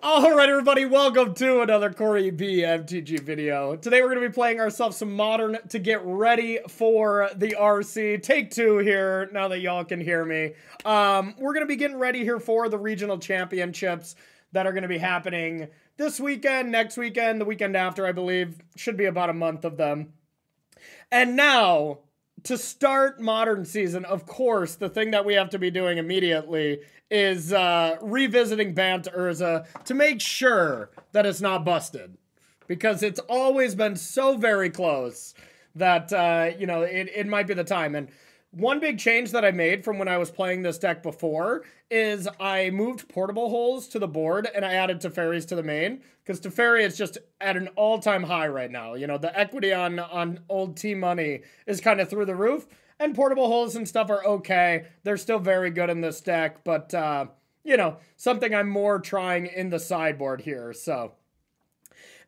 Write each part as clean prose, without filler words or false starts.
Alright everybody, welcome to another Corey B MTG video. Today we're going to be playing ourselves some Modern to get ready for the RC. Take two here, now that y'all can hear me. We're going to be getting ready here for the regional championships that are going to be happening this weekend, next weekend, the weekend after, I believe. Should be about a month of them. And now, to start Modern season, of course, the thing that we have to be doing immediately is revisiting Bant Urza to make sure that it's not busted. Because it's always been so very close that, you know, it might be the time. And one big change that I made from when I was playing this deck before is I moved portable holes to the board and I added Teferis to the main. Because Teferi is just at an all-time high right now. You know, the equity on old T-Money is kind of through the roof. And portable holes and stuff are okay. They're still very good in this deck. But, you know, something I'm more trying in the sideboard here. So,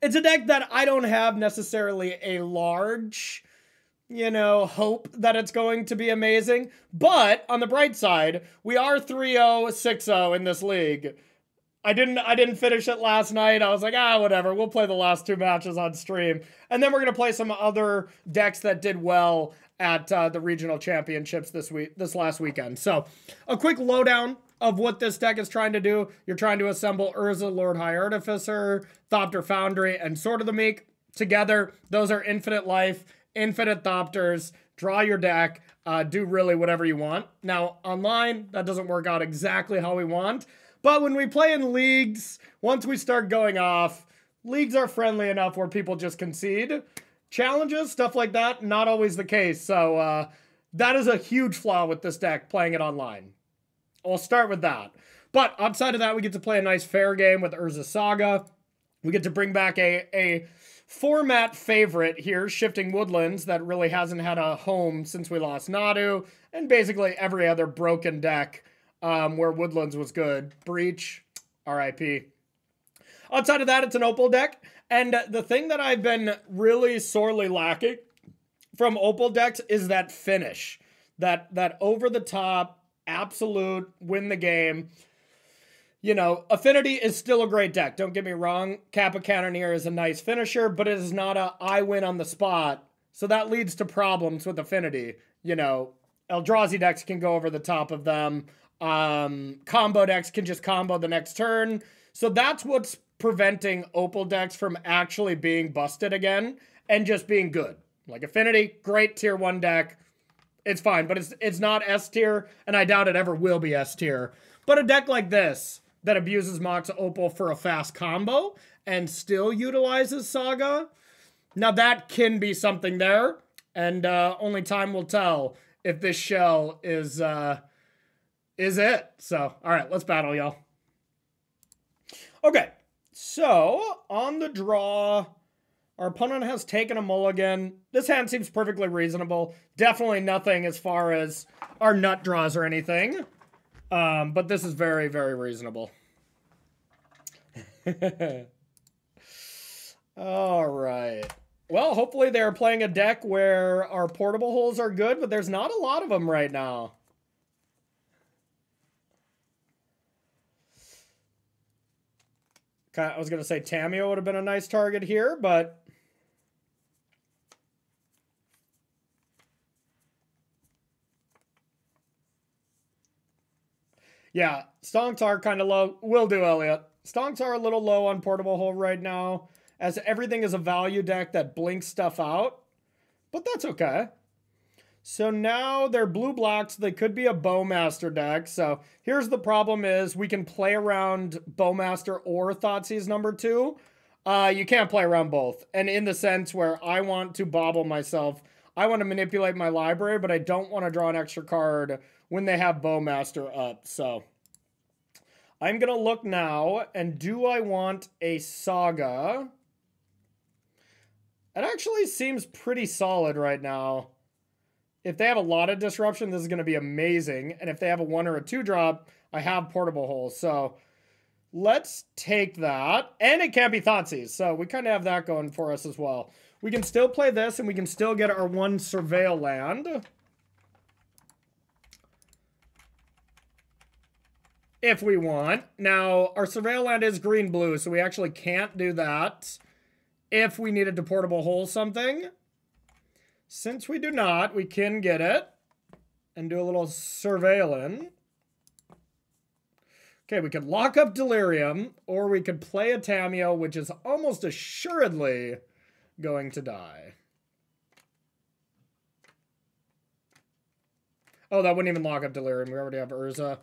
it's a deck that I don't have necessarily a large, you know, hope that it's going to be amazing. But, on the bright side, we are 3-0, 6-0 in this league. I didn't finish it last night. I was like, whatever. We'll play the last two matches on stream. And then we're going to play some other decks that did well at the regional championships this last weekend. So, a quick lowdown of what this deck is trying to do. You're trying to assemble Urza, Lord High Artificer, Thopter Foundry, and Sword of the Meek together. Those are infinite life, infinite Thopters. Draw your deck. Do really whatever you want. Now, online, that doesn't work out exactly how we want. But when we play in leagues, once we start going off, leagues are friendly enough where people just concede. Challenges, stuff like that, not always the case. So that is a huge flaw with this deck, playing it online. I'll start with that. But outside of that, we get to play a nice fair game with Urza Saga. We get to bring back a format favorite here, Shifting Woodlands, that really hasn't had a home since we lost Nadu. And basically every other broken deck where Woodlands was good. Breach, RIP. Outside of that, it's an Opal deck. And the thing that I've been really sorely lacking from Opal decks is that finish. That over-the-top, absolute, win the game. You know, Affinity is still a great deck. Don't get me wrong. Kappa Cannoneer is a nice finisher, but it is not a I win on the spot. So that leads to problems with Affinity. You know, Eldrazi decks can go over the top of them. Combo decks can just combo the next turn. So that's what's preventing Opal decks from actually being busted again and just being good. Like Affinity, great tier 1 deck. It's fine, but it's not S tier, and I doubt it ever will be S tier. But a deck like this that abuses Mox Opal for a fast combo and still utilizes Saga, now that can be something there, and only time will tell if this shell is it. So, all right, let's battle, y'all. Okay, so on the draw, our opponent has taken a mulligan. This hand seems perfectly reasonable. Definitely nothing as far as our nut draws or anything. But this is very, very reasonable. All right. Well, hopefully they're playing a deck where our portable holes are good, but there's not a lot of them right now. I was going to say Tamio would have been a nice target here, but yeah, Stonks are kind of low. Will do, Elliot. Stonks are a little low on portable hole right now, as everything is a value deck that blinks stuff out, but that's okay. So now they're blue-black, so they could be a Bowmaster deck. So here's the problem is we can play around Bowmaster or Thoughtseize number 2. You can't play around both. And in the sense where I want to bobble myself, I want to manipulate my library, but I don't want to draw an extra card when they have Bowmaster up. So I'm going to look now, and do I want a Saga? It actually seems pretty solid right now. If they have a lot of disruption, this is going to be amazing. And if they have a 1 or a 2 drop, I have portable holes. So let's take that. And it can't be Thoughtseize, so we kind of have that going for us as well. We can still play this, and we can still get our 1 Surveil land. if we want. Now, our surveil land is green-blue, so we actually can't do that if we needed to portable hole something. Since we do not, we can get it and do a little surveilling. Okay, we could lock up Delirium, or we could play a Tamiyo, which is almost assuredly going to die. Oh, that wouldn't even lock up Delirium. We already have Urza.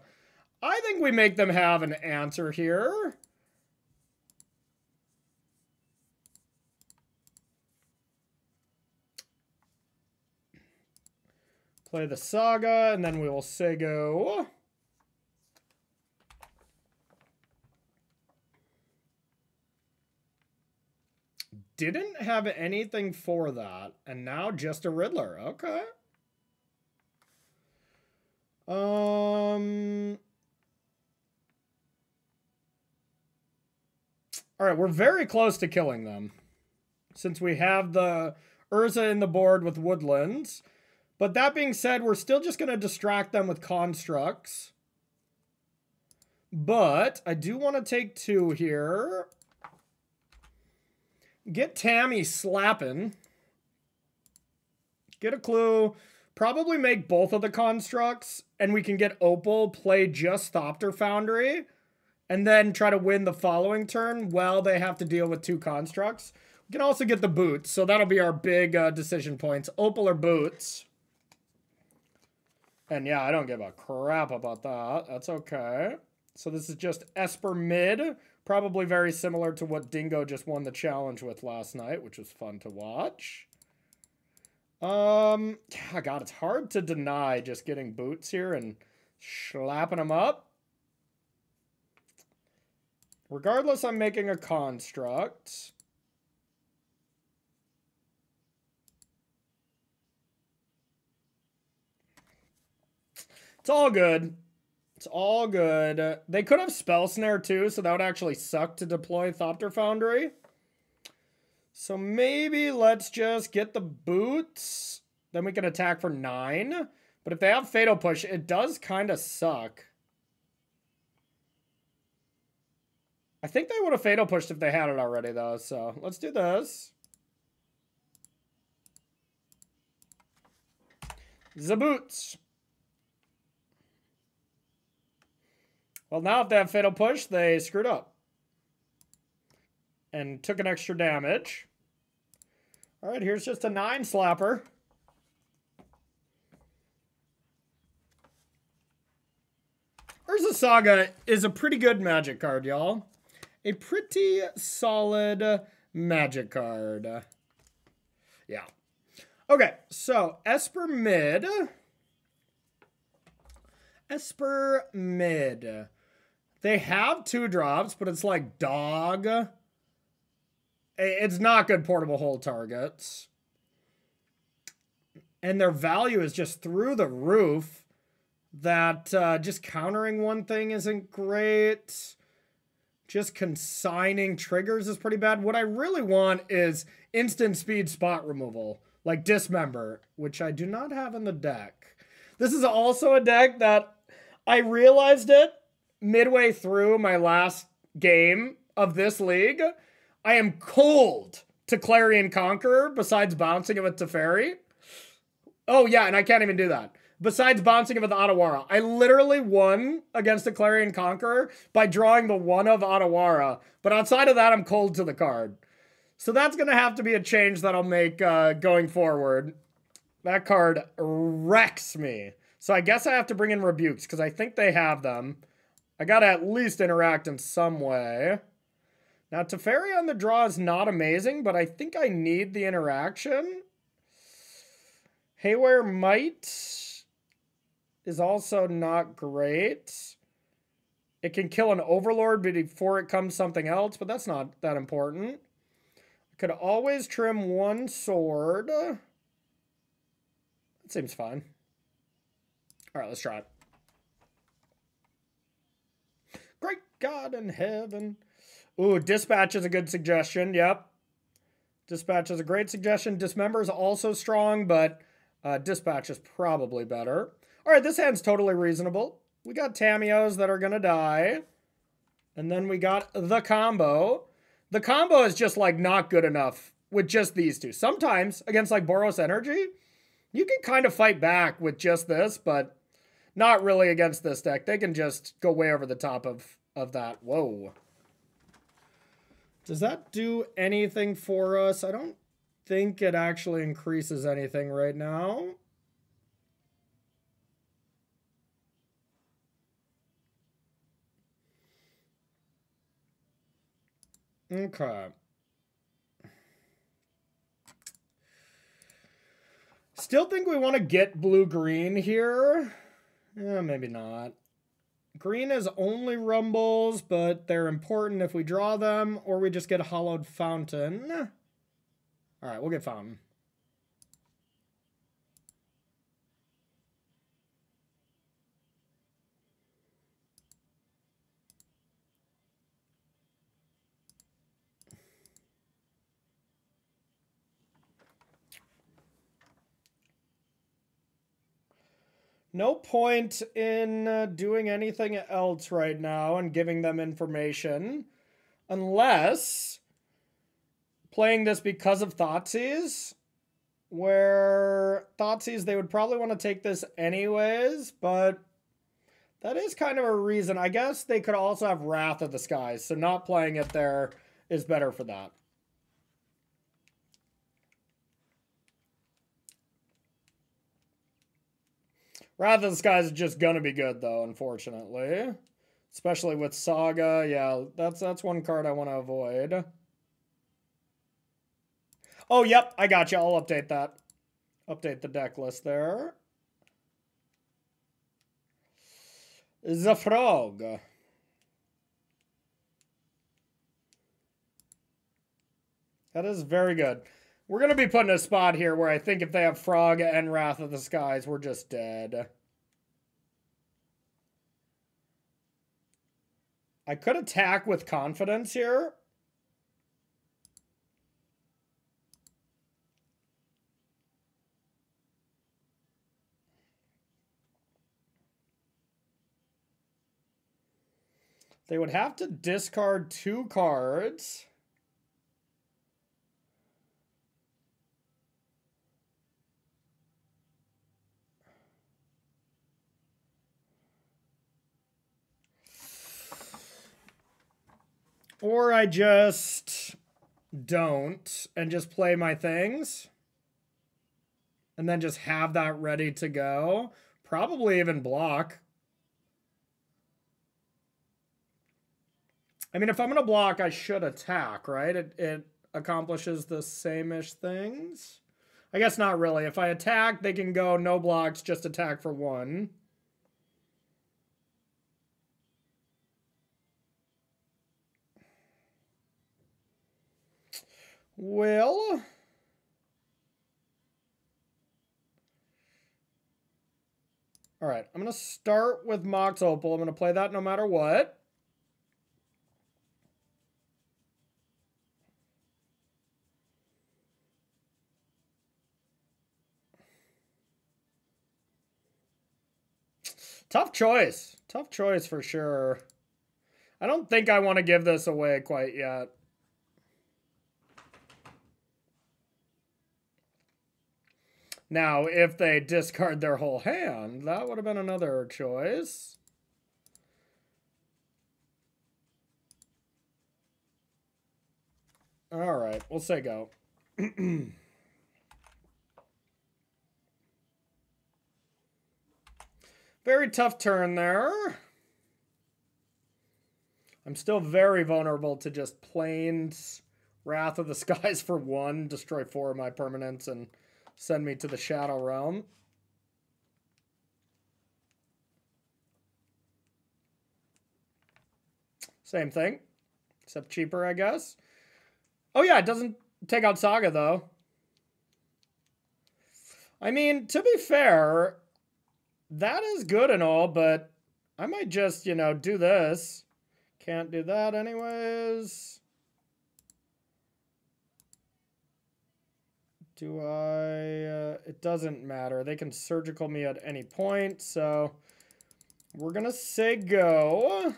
I think we make them have an answer here. Play the Saga, and then we will say go. Didn't have anything for that, and now just a Riddler. Okay. All right, we're very close to killing them, since we have the Urza in the board with Woodlands. But that being said, we're still just going to distract them with constructs. But I do want to take 2 here. Get Tammy slapping. Get a clue. Probably make both of the constructs. And we can get Opal, play just Thopter Foundry. And then try to win the following turn while they have to deal with 2 constructs. We can also get the boots. So that'll be our big decision points. Opal or boots. And yeah, I don't give a crap about that. That's okay. So this is just Esper mid. Probably very similar to what Dingo just won the challenge with last night, which was fun to watch. God, it's hard to deny just getting boots here and slapping them up. Regardless, I'm making a construct. It's all good. It's all good. They could have Spell Snare too, so that would actually suck to deploy Thopter Foundry. So maybe let's just get the boots. Then we can attack for 9. But if they have Fatal Push, it does kind of suck. I think they would have Fatal Pushed if they had it already, though. So let's do this. The boots. Well, now if they have Fatal Push, they screwed up. And took an extra damage. All right, here's just a 9 slapper. Urza Saga is a pretty good magic card, y'all. A pretty solid magic card. Yeah. Okay, so Esper mid. Esper mid. They have 2 drops, but it's like dog. It's not good portable hole targets. And their value is just through the roof. That just countering one thing isn't great. Just consigning triggers is pretty bad. What I really want is instant speed spot removal. Like Dismember, which I do not have in the deck. This is also a deck that I realized it midway through my last game of this league. I am cold to Clarion Conqueror besides bouncing it with Teferi. Oh yeah, and I can't even do that. Besides bouncing it with Otawara. I literally won against the Clarion Conqueror by drawing the 1 of Otawara. But outside of that, I'm cold to the card. So that's going to have to be a change that I'll make going forward. That card wrecks me. So I guess I have to bring in Rebukes because I think they have them. I got to at least interact in some way. Now, Teferi on the draw is not amazing, but I think I need the interaction. Haywire Might is also not great. It can kill an Overlord before it comes something else, but that's not that important. I could always trim 1 sword. That seems fine. All right, let's try it. Great God in heaven. Ooh, Dispatch is a good suggestion. Yep. Dispatch is a great suggestion. Dismember is also strong, but Dispatch is probably better. All right, this hand's totally reasonable. We got Tamios that are gonna die. And then we got the combo. The combo is just like not good enough with just these two. Sometimes against like Boros Energy, you can kind of fight back with just this, but not really against this deck. They can just go way over the top of that. Whoa. Does that do anything for us? I don't think it actually increases anything right now. Okay. Still think we want to get blue-green here. Yeah, maybe not. Green is only rumbles, but they're important if we draw them, or we just get hollowed fountain. All right, we'll get fountain. No point in doing anything else right now and giving them information. Unless playing this because of Thoughtseize. Where Thoughtseize, they would probably want to take this anyways. But that is kind of a reason. I guess they could also have Wrath of the Skies. So not playing it there is better for that. Wrath of the Skies is just gonna be good though, unfortunately. Especially with Saga. Yeah, that's one card I want to avoid. Oh, yep, I got you. I'll update that. Update the deck list there. The Frog. That is very good. We're going to be put in a spot here where I think if they have Frog and Wrath of the Skies, we're just dead. I could attack with confidence here. They would have to discard 2 cards. Or I just don't and just play my things. And then just have that ready to go. Probably even block. I mean, if I'm going to block, I should attack, right? It accomplishes the same-ish things. I guess not really. If I attack, they can go no blocks, just attack for 1. Well, all right, I'm going to start with Mox Opal. I'm going to play that no matter what. Tough choice. Tough choice for sure. I don't think I want to give this away quite yet. Now, if they discard their whole hand, that would have been another choice. All right, we'll say go. Very tough turn there. I'm still very vulnerable to just plains Wrath of the Skies for 1, destroy 4 of my permanents, and send me to the Shadow Realm. Same thing, except cheaper, I guess. Oh yeah, it doesn't take out Saga, though. I mean, to be fair, that is good and all, but I might just, you know, do this. Can't do that anyways. Do I... it doesn't matter. They can surgical me at any point, so We're gonna say go.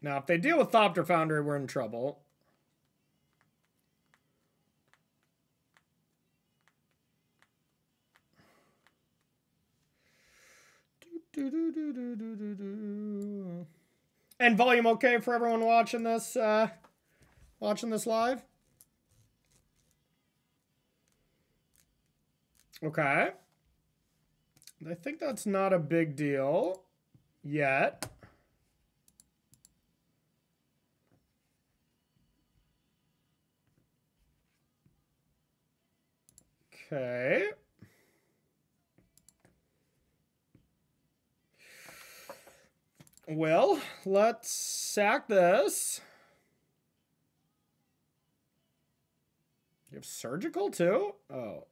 Now, if they deal with Thopter Foundry, we're in trouble. And volume okay for everyone watching this live? Okay. I think that's not a big deal yet. Okay. Well, let's sack this. You have surgical too? Oh.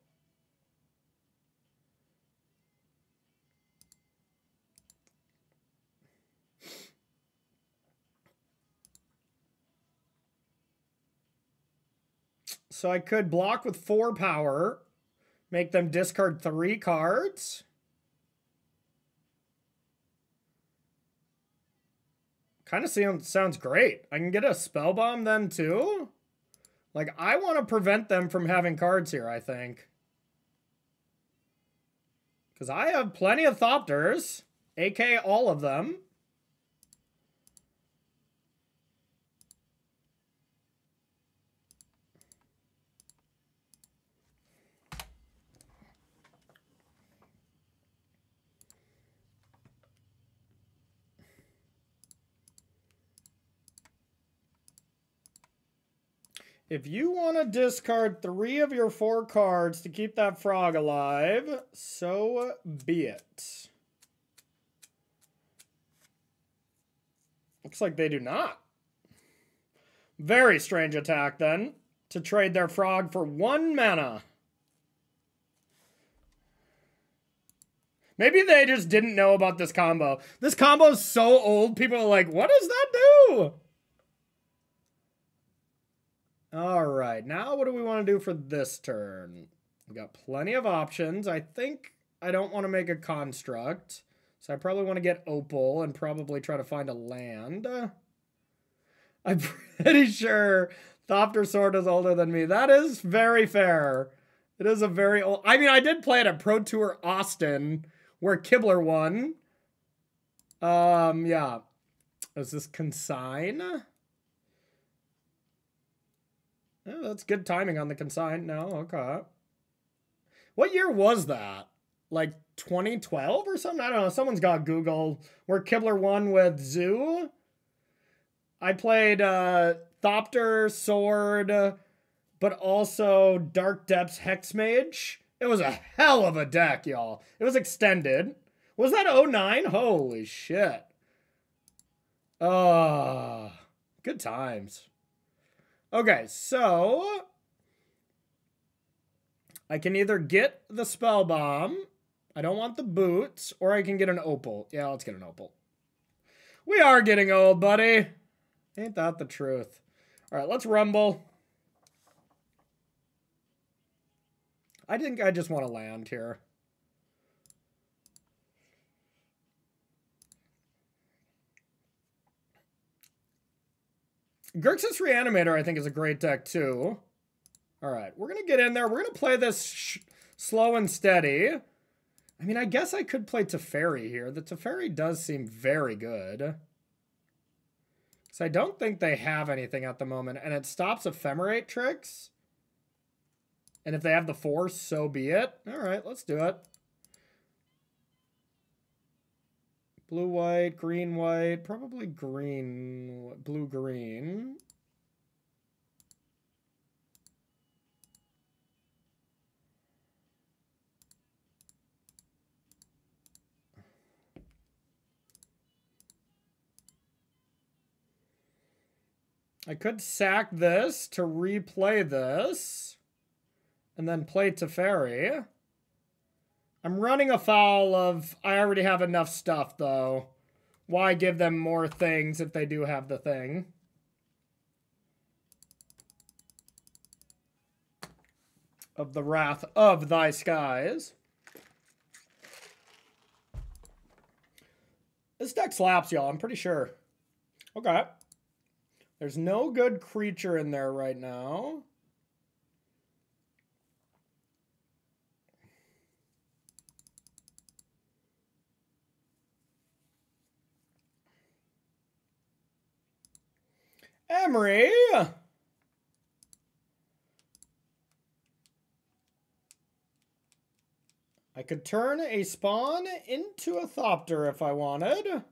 So I could block with 4 power, make them discard 3 cards. Kind of sounds great. I can get a spell bomb then too. Like, I want to prevent them from having cards here, I think. Because I have plenty of Thopters, aka all of them. If you want to discard 3 of your 4 cards to keep that frog alive, so be it. Looks like they do not. Very strange attack, then, to trade their frog for 1 mana. Maybe they just didn't know about this combo. This combo is so old, people are like, what does that do? All right, now what do we want to do for this turn? We've got plenty of options. I think I don't want to make a construct. So I probably want to get Opal and probably try to find a land. I'm pretty sure Thopter Sword is older than me. That is very fair. It is a very old... I mean, I did play it at Pro Tour Austin, where Kibler won. Yeah. Is this Consign? Oh, that's good timing on the Consign. No, okay. What year was that? Like 2012 or something? I don't know. Someone's got Google. Where Kibler won with Zoo. I played Thopter, Sword, but also Dark Depths Hexmage. It was a hell of a deck, y'all. It was extended. Was that 09? Holy shit. Good times. Okay, so I can either get the Spell Bomb, I don't want the boots, or I can get an Opal. Yeah, let's get an Opal. We are getting old, buddy. Ain't that the truth? All right, let's rumble. I think I just want to land here. Grixis Reanimator, I think, is a great deck, too. All right, we're going to get in there. We're going to play this slow and steady. I mean, I guess I could play Teferi here. The Teferi does seem very good. So I don't think they have anything at the moment. And it stops Ephemerate tricks. And if they have the Force, so be it. All right, let's do it. Blue, white, green, white. Probably green, blue, green. I could sack this to replay this. And then play Teferi. I'm running afoul of... I already have enough stuff, though. Why give them more things if they do have the thing? Of the wrath of thy skies. This deck slaps, y'all. I'm pretty sure. Okay. There's no good creature in there right now. Emery. I could turn a spawn into a Thopter if I wanted.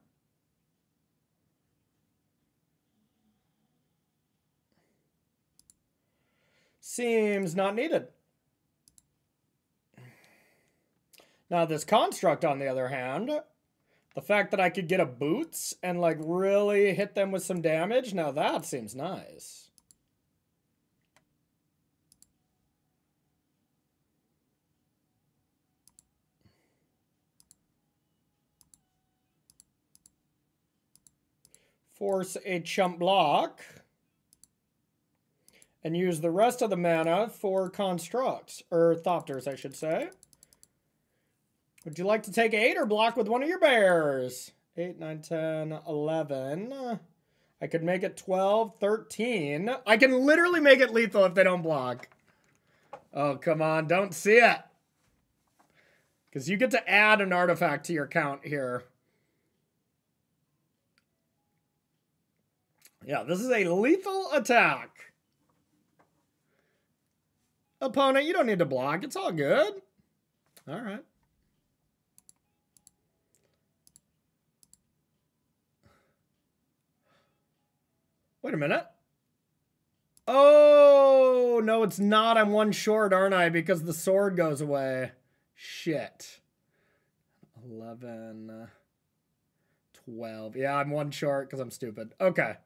Seems not needed. Now this construct, on the other hand, the fact that I could get a boots and like really hit them with some damage, now that seems nice. Force a chump block. And use the rest of the mana for constructs. Or Thopters, I should say. Would you like to take 8 or block with one of your bears? 8, 9, 10, 11. I could make it 12, 13. I can literally make it lethal if they don't block. Oh, come on. Don't see it. Because you get to add an artifact to your count here. Yeah, this is a lethal attack. Opponent, you don't need to block. It's all good. All right. Wait a minute. Oh, no, it's not. I'm one short, aren't I? Because the sword goes away. Shit. 11, 12. Yeah, I'm one short because I'm stupid. Okay.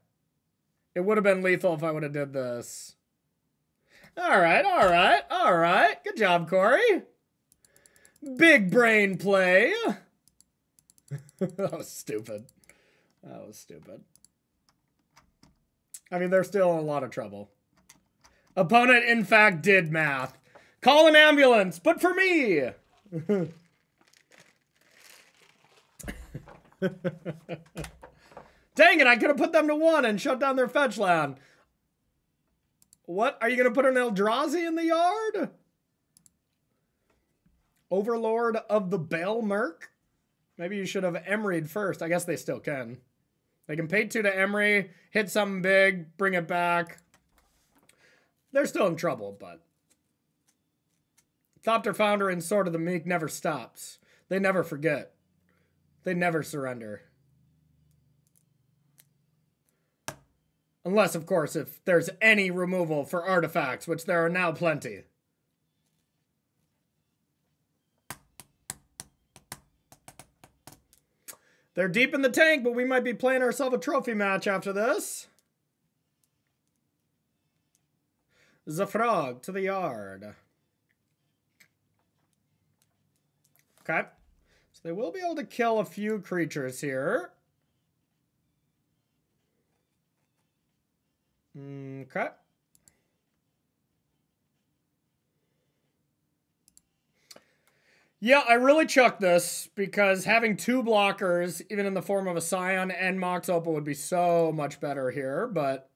It would have been lethal if I would have did this. All right, all right, all right. Good job, Corey. Big brain play. That was stupid. That was stupid. I mean, they're still in a lot of trouble. Opponent, in fact, did math. Call an ambulance, but for me. Dang it, I could have put them to 1 and shut down their fetch land. What? Are you going to put an Eldrazi in the yard? Overlord of the Bale Merc? Maybe you should have Emery'd first. I guess they still can. They can pay 2 to Emery, hit something big, bring it back. They're still in trouble, but... Thopter Founder and Sword of the Meek never stops. They never forget. They never surrender. Unless, of course, if there's any removal for artifacts, which there are now plenty. They're deep in the tank, but we might be playing ourselves a trophy match after this. The frog to the yard. Okay. So they will be able to kill a few creatures here. Okay. Yeah, I really chucked this because having 2 blockers, even in the form of a Scion and Mox Opal, would be so much better here, but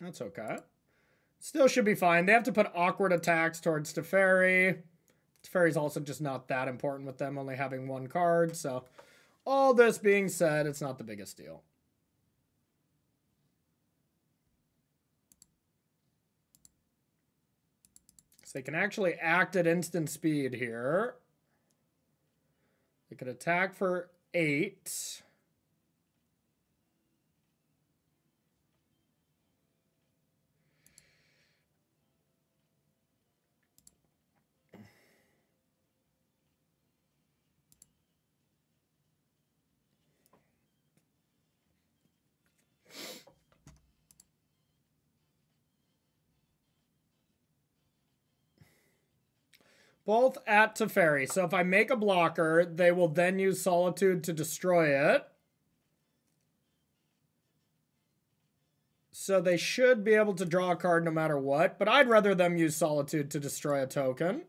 that's okay. Still should be fine. They have to put awkward attacks towards Teferi. Teferi's also just not that important with them only having 1 card, so all this being said, it's not the biggest deal. So they can actually act at instant speed here. They could attack for 8. Both at Teferi. So if I make a blocker, they will then use Solitude to destroy it. So they should be able to draw a card no matter what, but I'd rather them use Solitude to destroy a token.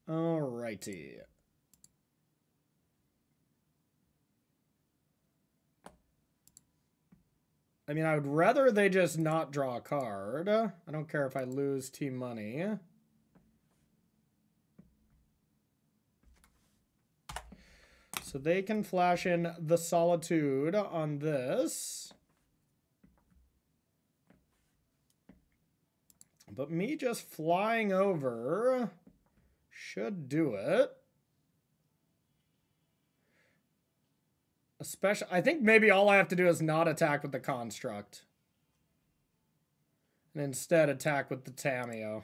Alrighty. I mean, I would rather they just not draw a card. I don't care if I lose team money. So they can flash in the Solitude on this. But me just flying over should do it. Especially, I think maybe all I have to do is not attack with the Construct. And instead attack with the Tamiyo.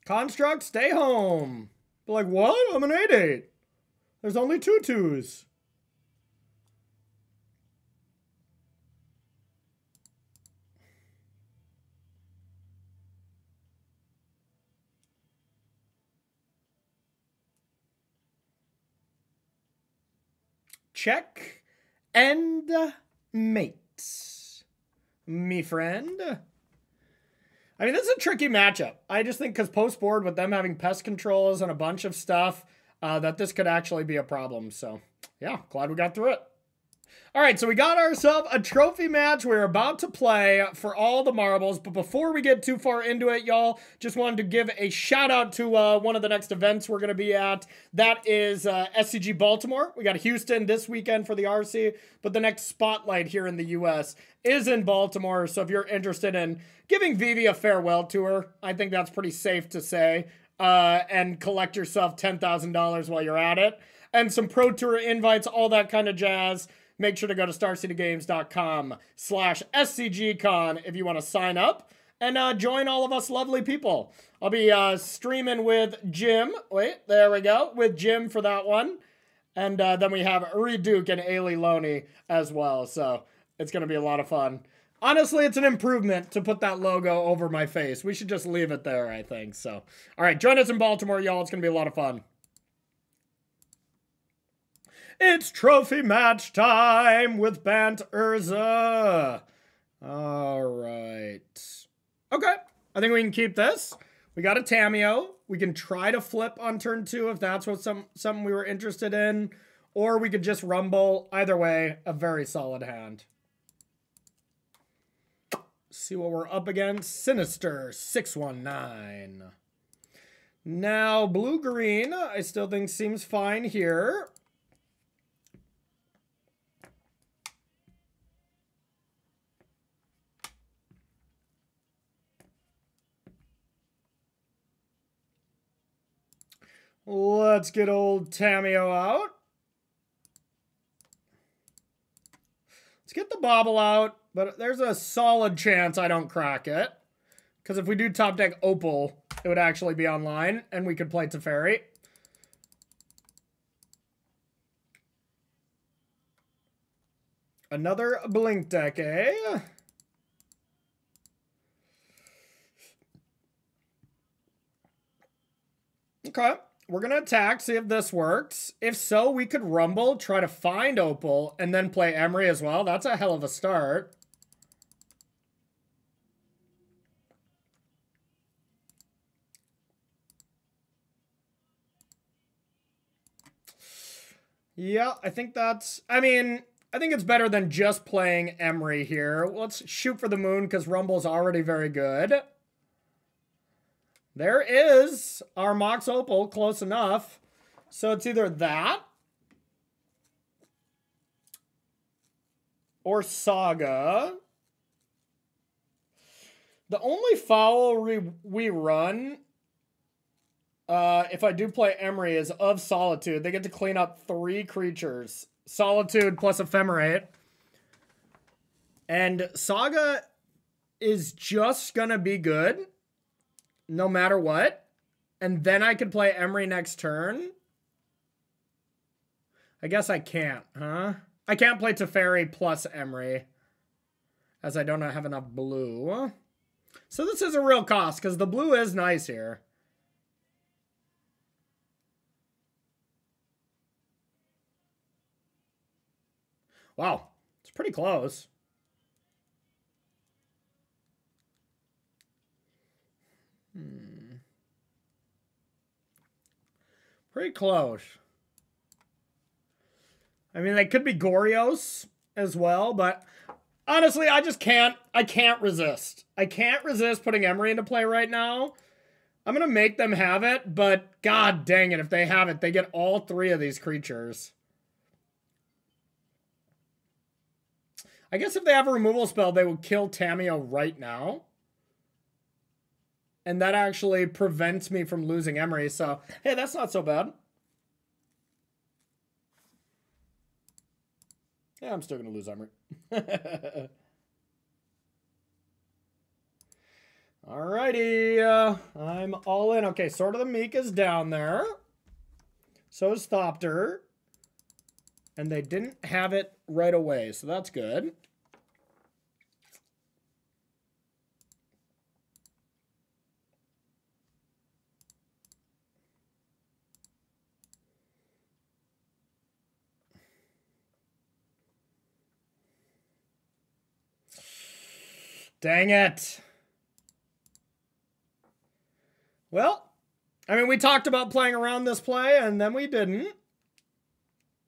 Construct, stay home. Be like, what? I'm an 8/8. There's only 2 2s. Check and mate, me friend. I mean, this is a tricky matchup. I just think because post-board with them having pest controls and a bunch of stuff, that this could actually be a problem. So, yeah, glad we got through it. All right, so we got ourselves a trophy match we're about to play for all the marbles. But before we get too far into it, y'all, just wanted to give a shout out to one of the next events we're going to be at. That is SCG Baltimore. We got Houston this weekend for the RC, but the next spotlight here in the U.S. is in Baltimore. So if you're interested in giving Vivi a farewell tour, I think that's pretty safe to say, and collect yourself $10,000 while you're at it. And some Pro Tour invites, all that kind of jazz. Make sure to go to starcitygames.com/SCGCon if you want to sign up and join all of us lovely people. I'll be streaming with Jim. Wait, there we go. With Jim for that one. And then we have Reduke and Ailey Loney as well. So it's going to be a lot of fun. Honestly, it's an improvement to put that logo over my face. We should just leave it there, I think. So, all right, join us in Baltimore, y'all. It's going to be a lot of fun. It's trophy match time with Bant Urza. All right. Okay. I think we can keep this. We got a Tamiyo. We can try to flip on turn 2 if that's what something we were interested in. Or we could just rumble. Either way, a very solid hand. See what we're up against. Sinister 619. Now, blue-green, I still think seems fine here. Let's get old Tamiyo out. Let's get the bobble out, but there's a solid chance I don't crack it. Because if we do top deck Opal, it would actually be online, and we could play Teferi. Another Blink deck, eh? Okay. We're going to attack, see if this works. If so, we could rumble, try to find Opal, and then play Emery as well. That's a hell of a start. Yeah, I think that's... I mean, I think it's better than just playing Emery here. Let's shoot for the moon, because Rumble's already very good. There is our Mox Opal, close enough. So it's either that or Saga. The only foul we run, if I do play Emery, is of Solitude. They get to clean up 3 creatures. Solitude plus Ephemerate. And Saga is just gonna be good no matter what. And then I could play Emery next turn. I guess I can't, huh? I can't play Teferi plus Emery, as I don't have enough blue. So this is a real cost, because the blue is nice here. Wow, it's pretty close. Pretty close. I mean, they could be Gorios as well, but honestly, I can't resist. I can't resist putting Emery into play right now. I'm going to make them have it, but god dang it, if they have it, they get all 3 of these creatures. I guess if they have a removal spell, they would kill Tamiyo right now. And that actually prevents me from losing Emery, so hey, that's not so bad. Yeah, I'm still going to lose Emery. Alrighty, I'm all in. Okay, Sword of the Meek is down there. So is Thopter. And they didn't have it right away, so that's good. Dang it. Well, I mean, we talked about playing around this play, and then we didn't.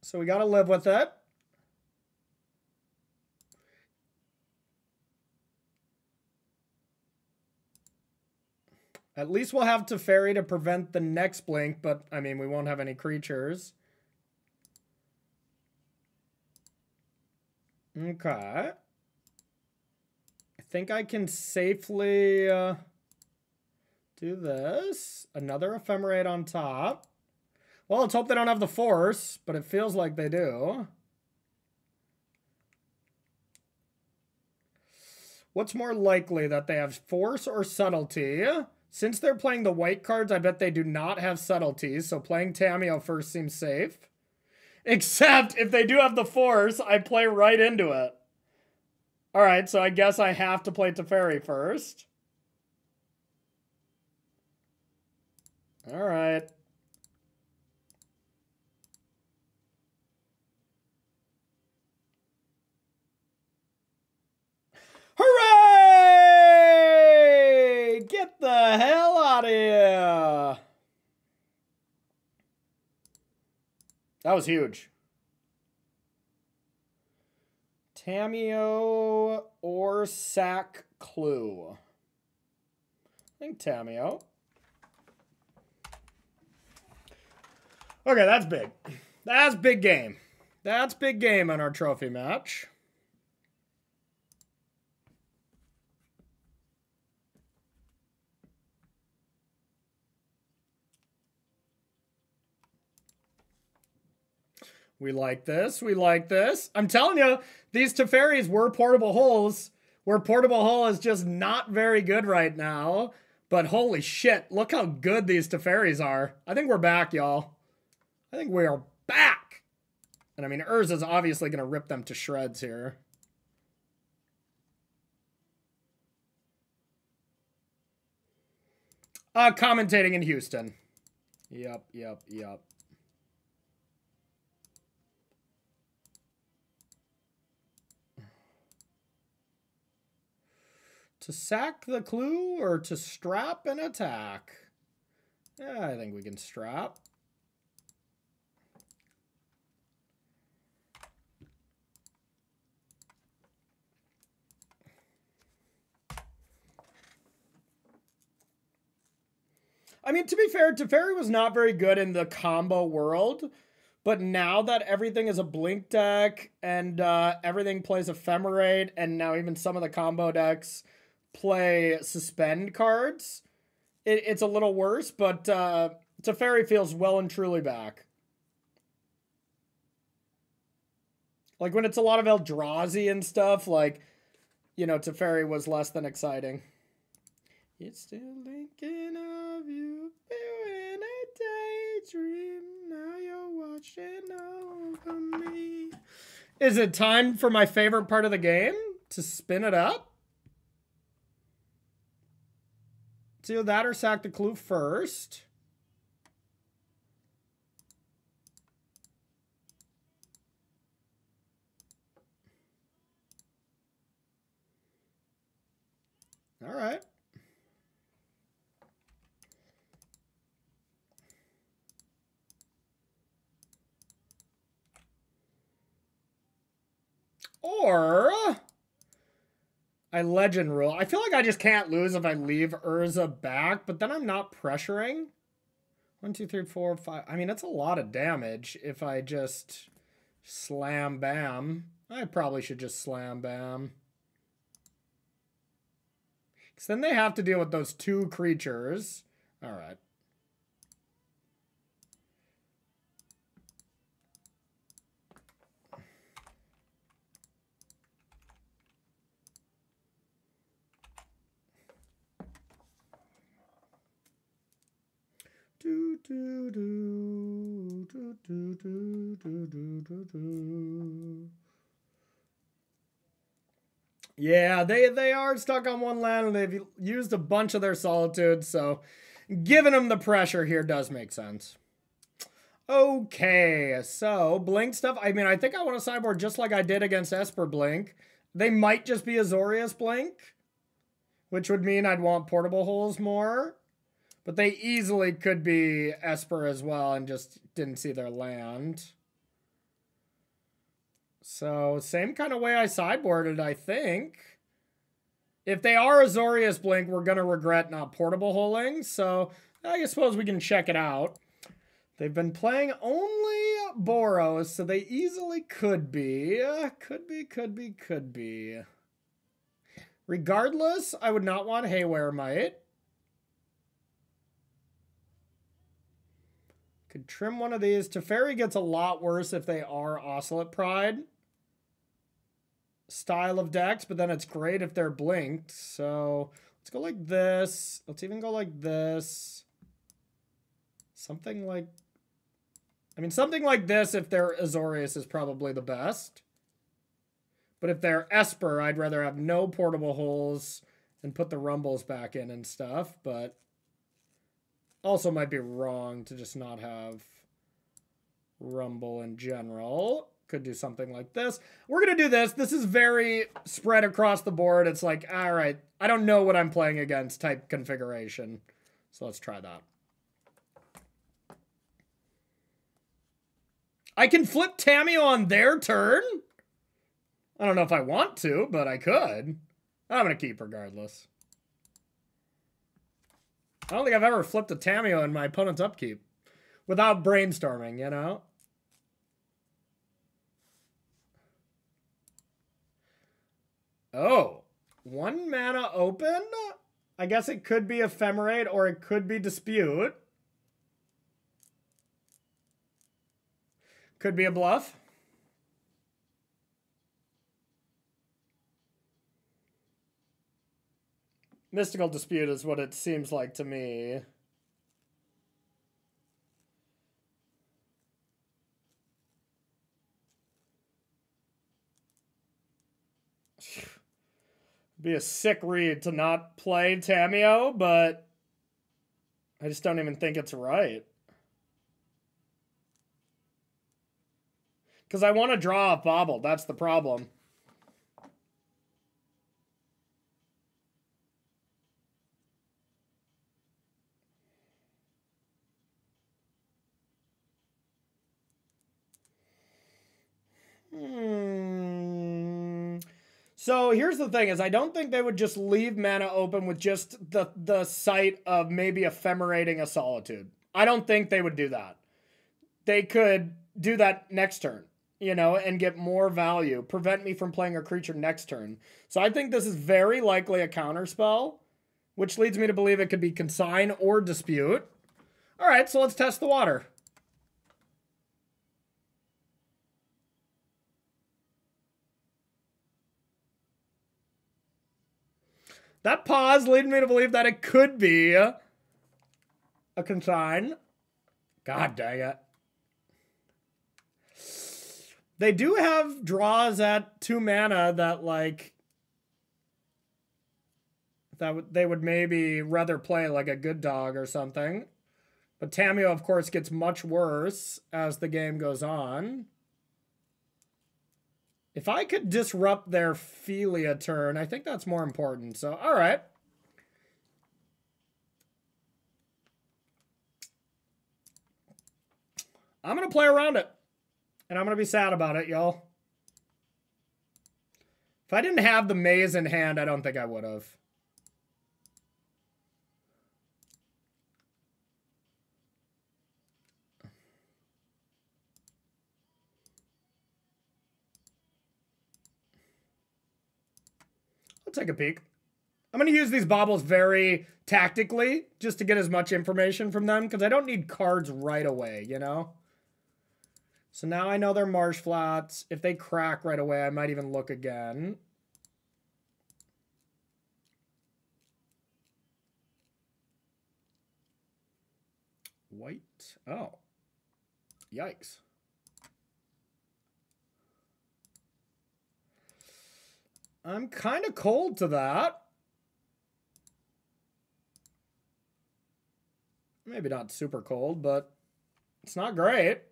So we got to live with it. At least we'll have Teferi to prevent the next blink, but, I mean, we won't have any creatures. Okay. I think I can safely do this. Another Ephemerate on top. Well, let's hope they don't have the Force, but it feels like they do. What's more likely, that they have Force or Subtlety? Since they're playing the white cards, I bet they do not have Subtleties, so playing Tamiyo first seems safe. Except, if they do have the Force, I play right into it. Alright, so I guess I have to play Teferi first. Alright. Hooray! Get the hell out of here! That was huge. Tamiyo or Sack Clue? I think Tamiyo. Okay, that's big. That's big game. That's big game on our trophy match. We like this. We like this. I'm telling you, these Teferis were portable holes, where portable hole is just not very good right now. But holy shit, look how good these Teferis are. I think we're back, y'all. I think we are back. And I mean, Urza's obviously going to rip them to shreds here. Commentating in Houston. Yep. To sack the clue or to strap and attack? Yeah, I think we can strap. I mean, to be fair, Teferi was not very good in the combo world, but now that everything is a blink deck and everything plays Ephemerate, and now even some of the combo decks play suspend cards, it's a little worse, but Teferi feels well and truly back. Like when it's a lot of Eldrazi and stuff, like you know, Teferi was less than exciting. It's still thinking of you, in a daydream. Now you're watching over me. Is it time for my favorite part of the game to spin it up? Do that or sack the clue first. All right. Or I legend rule. I feel like I just can't lose if I leave Urza back, but then I'm not pressuring. 1, 2, 3, 4, 5. I mean, it's a lot of damage if I just slam bam. I probably should just slam bam. Because then they have to deal with those 2 creatures. All right. Yeah, they are stuck on one land and they've used a bunch of their solitude, so giving them the pressure here does make sense. Okay, so Blink stuff. I mean, I think I want to sideboard just like I did against Esper Blink. They might just be Azorius Blink, which would mean I'd want Portable Holes more. But they easily could be Esper as well and just didn't see their land. So, same kind of way I sideboarded, I think. If they are Azorius Blink, we're going to regret not Portable Holing. So, I suppose we can check it out. They've been playing only Boros, so they easily could be. Could be. Regardless, I would not want Haywire Might. Could trim one of these. Teferi gets a lot worse if they are Oscillate Pride style of decks, but then it's great if they're blinked. So let's go like this. Let's even go like this. Something like... I mean, something like this if they're Azorius is probably the best. But if they're Esper, I'd rather have no Portable Holes and put the Rumbles back in and stuff, but... Also might be wrong to just not have Rumble in general. Could do something like this. We're going to do this. This is very spread across the board. It's like, all right, I don't know what I'm playing against type configuration. So let's try that. I can flip Tamiyo on their turn? I don't know if I want to, but I could. I'm going to keep regardless. I don't think I've ever flipped a Tamiyo in my opponent's upkeep without brainstorming, you know? Oh, 1 mana open? I guess it could be Ephemerate or it could be Dispute. Could be a bluff. Mystical Dispute is what it seems like to me. Be a sick read to not play Tamiyo, but I just don't even think it's right. Because I want to draw a Bobble. That's the problem. So here's the thing is I don't think they would just leave mana open with just the sight of maybe ephemerating a Solitude. I don't think they would do that. They could do that next turn, you know, and get more value. Prevent me from playing a creature next turn. So I think this is very likely a counterspell, which leads me to believe it could be Consign or Dispute. All right, so let's test the water. That pause leading me to believe that it could be a consign. God dang it. They do have draws at 2 mana that, like, that they would maybe rather play like a good dog or something. But Tamiyo, of course, gets much worse as the game goes on. If I could disrupt their Philia turn, I think that's more important. So, all right. I'm going to play around it. And I'm going to be sad about it, y'all. If I didn't have the maze in hand, I don't think I would have. I'll take a peek. I'm going to use these baubles very tactically just to get as much information from them because I don't need cards right away, you know? So now I know they're marsh flats. If they crack right away, I might even look again. White. Oh. Yikes. I'm kind of cold to that. Maybe not super cold, but it's not great.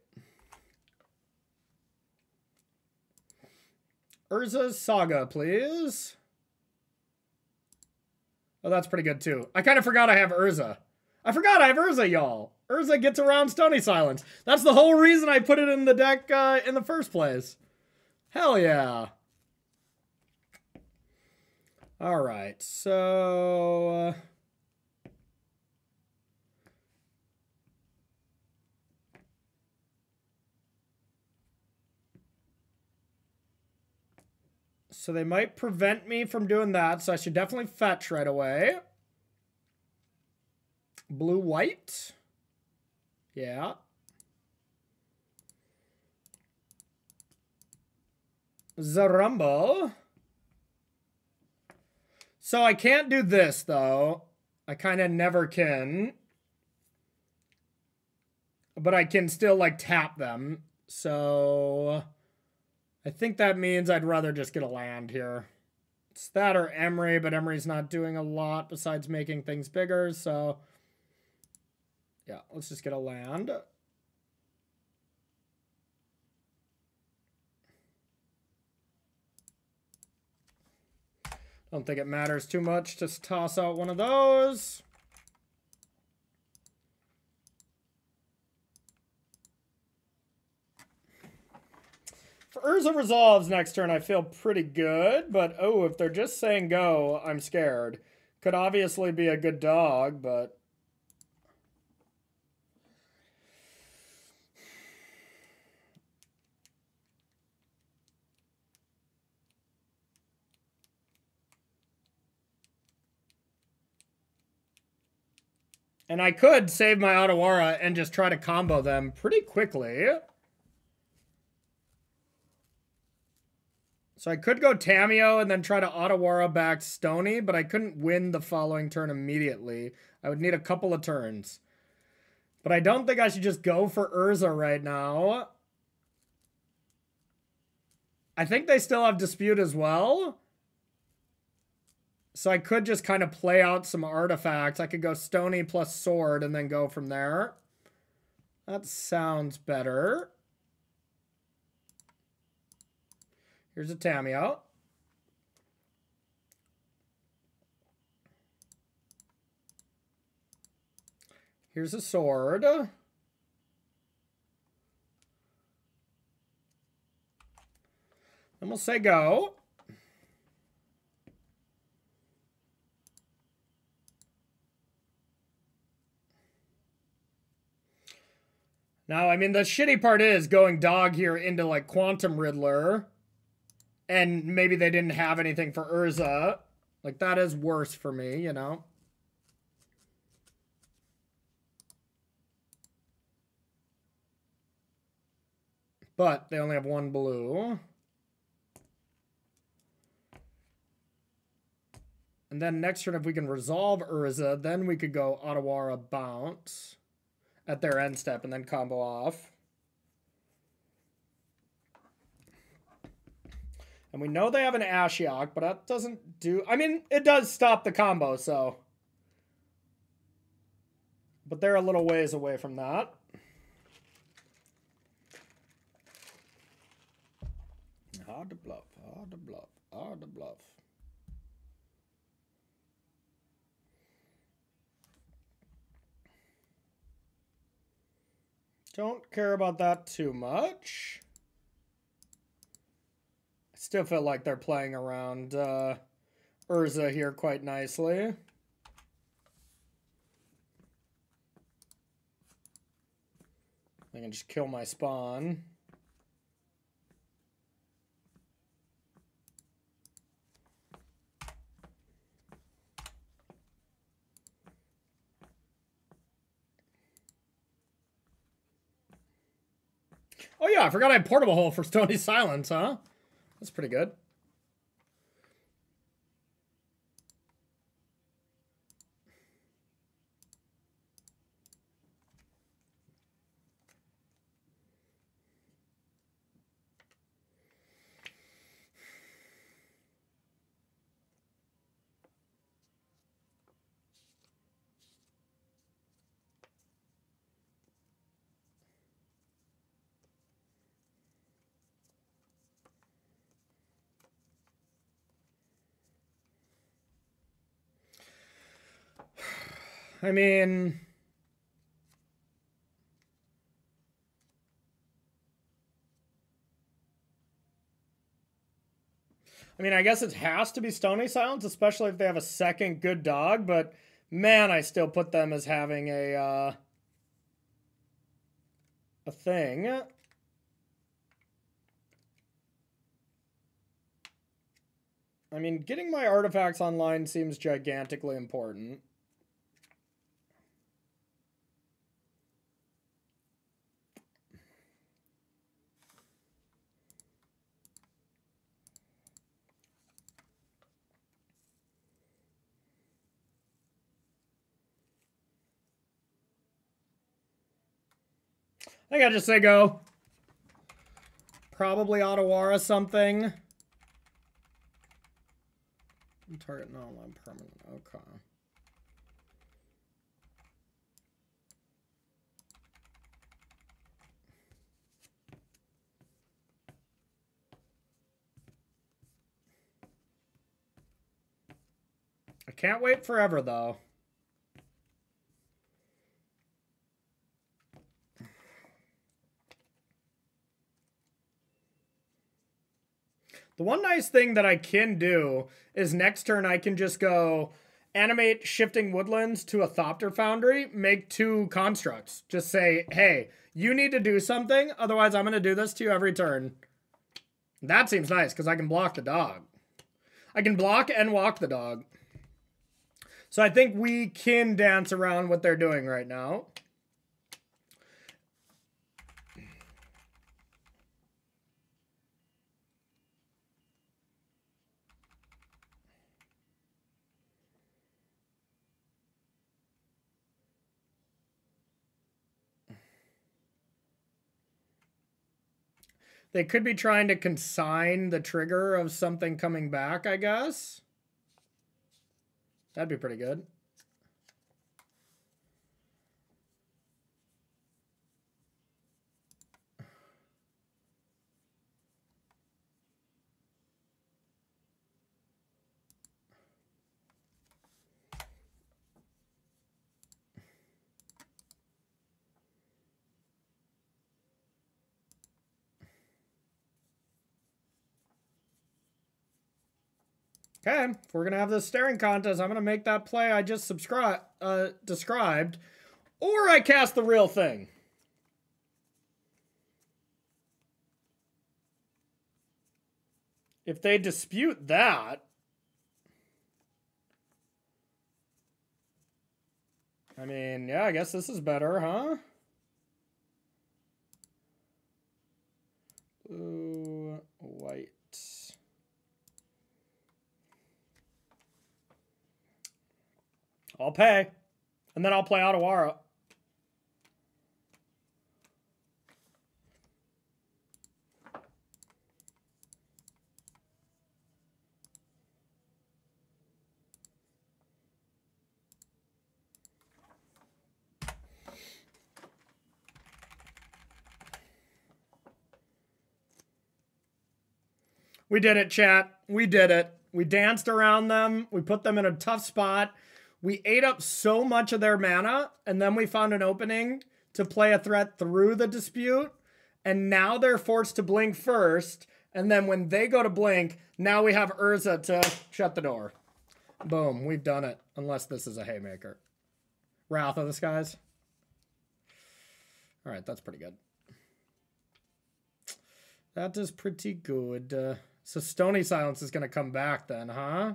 Urza's Saga, please. Oh, that's pretty good, too. I kind of forgot I have Urza. I forgot I have Urza, y'all. Urza gets around Stony Silence. That's the whole reason I put it in the deck in the first place. Hell yeah. All right, so... So they might prevent me from doing that, so I should definitely fetch right away. Blue-white. Yeah. Zarumbo. So I can't do this, though. I kind of never can. But I can still, like, tap them. So... I think that means I'd rather just get a land here. It's that or Emery, but Emery's not doing a lot besides making things bigger, so... Yeah, let's just get a land. Don't think it matters too much. Just toss out one of those. For Urza Resolves next turn, I feel pretty good, but oh, if they're just saying go, I'm scared. Could obviously be a good dog, but... And I could save my Otawara and just try to combo them pretty quickly. So I could go Tamiyo and then try to Otawara back Stony, but I couldn't win the following turn immediately. I would need a couple of turns. But I don't think I should just go for Urza right now. I think they still have Dispute as well. So I could just kind of play out some artifacts. I could go Stony plus Sword and then go from there. That sounds better. Here's a Tamiyo. Here's a Sword. Then we'll say go. Now, I mean, the shitty part is going dog here into, like, Quantum Riddler. And maybe they didn't have anything for Urza. Like, that is worse for me, you know? But they only have one blue. And And then next turn, if we can resolve Urza, then we could go Otawara Bant at their end step and then combo off. And we know they have an Ashiok, but that doesn't do... I mean, it does stop the combo, so... But they're a little ways away from that. Hard to bluff, hard to bluff, hard to bluff. Don't care about that too much. I still feel like they're playing around Urza here quite nicely. I can just kill my spawn. Oh yeah, I forgot I had Portable Hole for Stony Silence, huh? That's pretty good. I mean... I guess it has to be Stony Silence, especially if they have a second good dog, but man, I still put them as having a thing. I mean, getting my artifacts online seems gigantically important. I think I just say go. Probably Otawara something. Target non-land permanent. Okay. I can't wait forever, though. The one nice thing that I can do is next turn I can just go animate Shifting Woodlands to a Thopter Foundry, make 2 constructs. Just say, hey, you need to do something, otherwise I'm going to do this to you every turn. That seems nice, because I can block the dog. I can block and walk the dog. So I think we can dance around what they're doing right now. They could be trying to consign the trigger of something coming back, I guess. That'd be pretty good. Okay, if we're going to have this staring contest, I'm going to make that play I just described, or I cast the real thing. If they dispute that, I mean, yeah, I guess this is better, huh? Blue, white. I'll pay. And then I'll play Otawara. We did it, chat. We did it. We danced around them. We put them in a tough spot. We ate up so much of their mana, and then we found an opening to play a threat through the dispute, and now they're forced to blink first, and then when they go to blink, now we have Urza to shut the door. Boom, we've done it, unless this is a haymaker. Wrath of the Skies. All right, that's pretty good. That is pretty good. So Stony Silence is going to come back then, huh?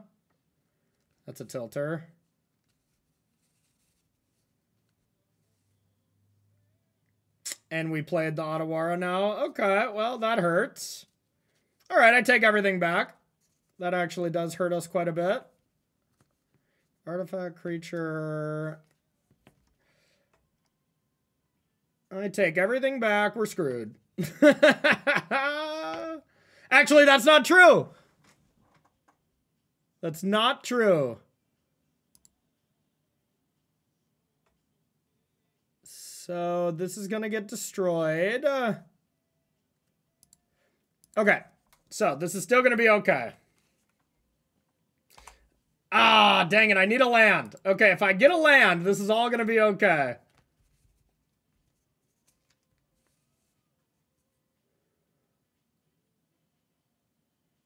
That's a tilter. And we played the Otawara now. Okay, well, that hurts. All right, I take everything back. That actually does hurt us quite a bit. Artifact creature. I take everything back. We're screwed. Actually, that's not true. That's not true. So this is going to get destroyed. Okay. So this is still going to be okay. Ah, dang it. I need a land. Okay, if I get a land, this is all going to be okay.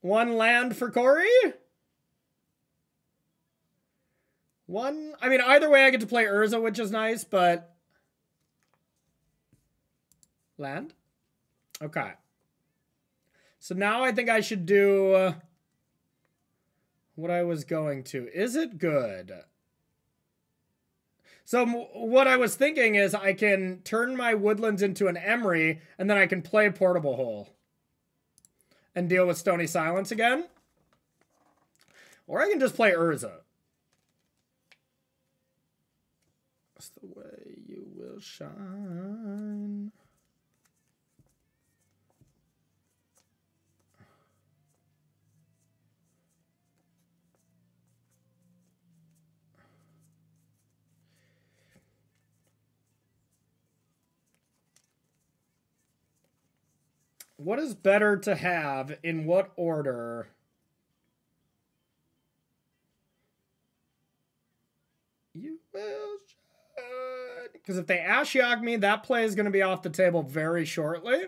One land for Corey? One? I mean, either way I get to play Urza, which is nice, but... Land? Okay. So now I think I should do... what I was going to. Is it good? So what I was thinking is I can turn my woodlands into an Emery, and then I can play Portable Hole. And deal with Stony Silence again. Or I can just play Urza. That's the way you will shine. What is better to have in what order? You will shine. Because if they Ashiok me, that play is going to be off the table very shortly.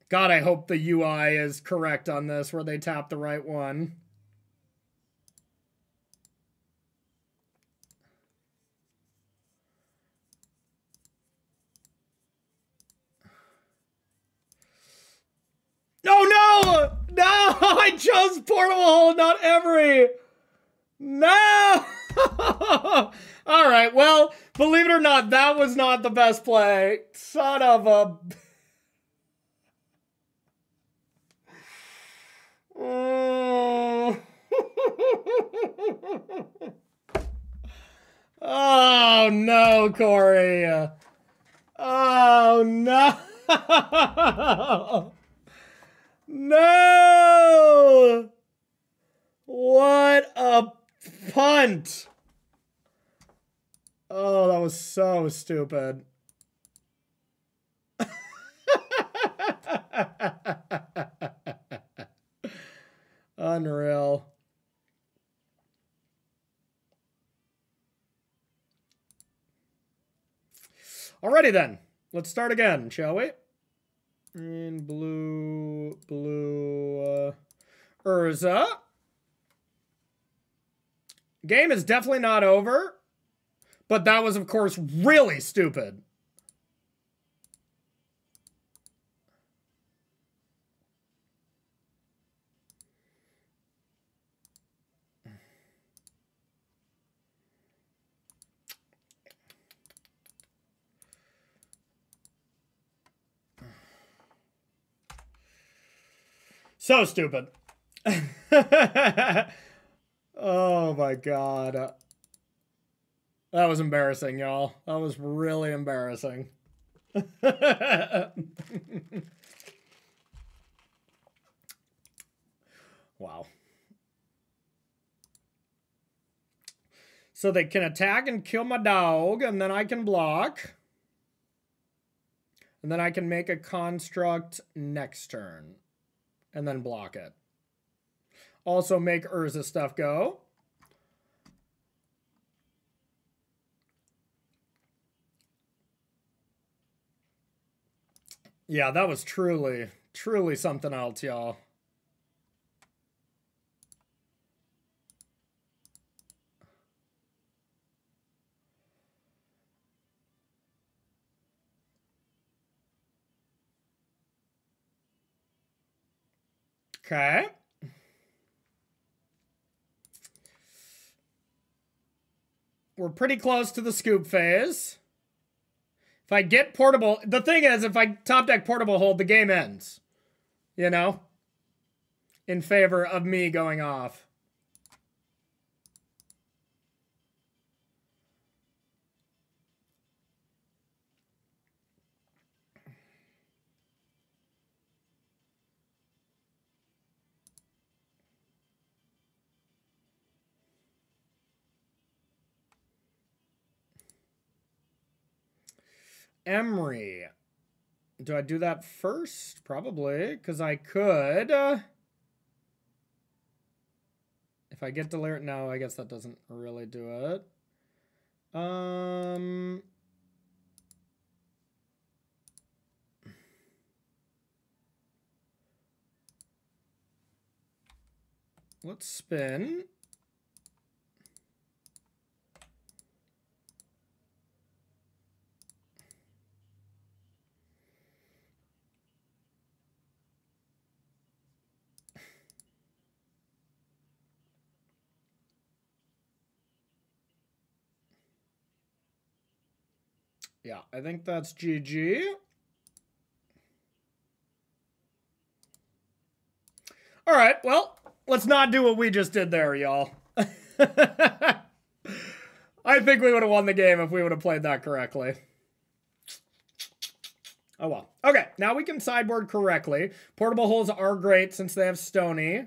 God, I hope the UI is correct on this, where they tap the right one. Oh, no! No! I chose Portable Hole, not Emery! No! All right, well, believe it or not, that was not the best play. Son of a... Oh, no, Corey. Oh, no. No! What a punt! Oh, that was so stupid. Unreal. Alrighty then. Let's start again, shall we? In blue, Urza. Game is definitely not over, but that was, of course, really stupid. So stupid. Oh my god. That was embarrassing, y'all. That was really embarrassing. Wow. So they can attack and kill my dog, and then I can block. And then I can make a construct next turn. And then block it. Also make Urza stuff go. Yeah, that was truly, truly something else, y'all. Okay. We're pretty close to the scoop phase. If I get portable, the thing is, if I top deck portable hold, the game ends. You know? In favor of me going off. Emery. Do I do that first? Probably, because I could. If I get Delirium, no, I guess that doesn't really do it. Let's spin. Yeah, I think that's GG. All right, well, let's not do what we just did there, y'all. I think we would have won the game if we would have played that correctly. Oh, well. Okay, now we can sideboard correctly. Portable holes are great since they have Stony.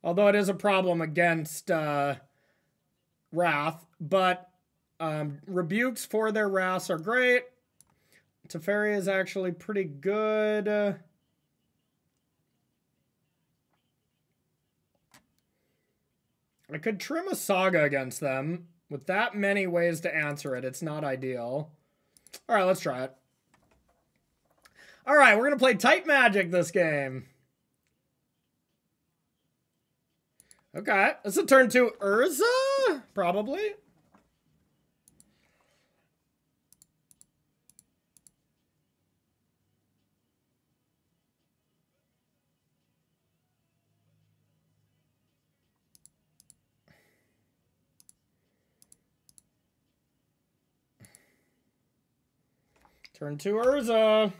Although it is a problem against Wrath. But Rebukes for their Wraths are great. Teferi is actually pretty good. I could trim a Saga against them. With that many ways to answer it, it's not ideal. All right, let's try it. All right, we're going to play Tight Magic this game. Okay, this is a turn 2 Urza? Probably. Turn 2 Urza.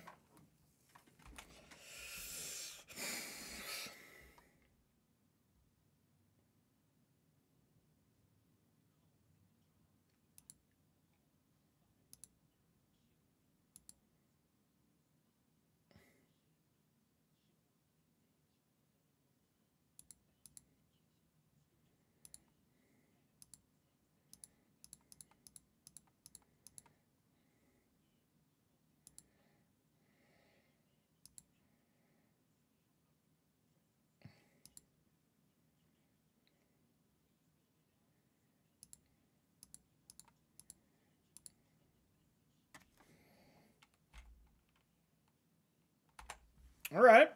All right.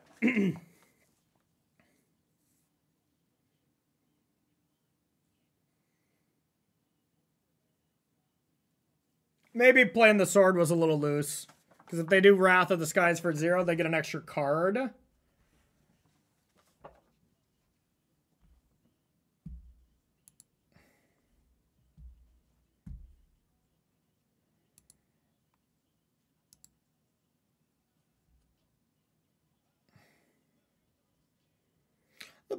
Maybe playing the sword was a little loose. Because if they do Wrath of the Skies for 0, they get an extra card.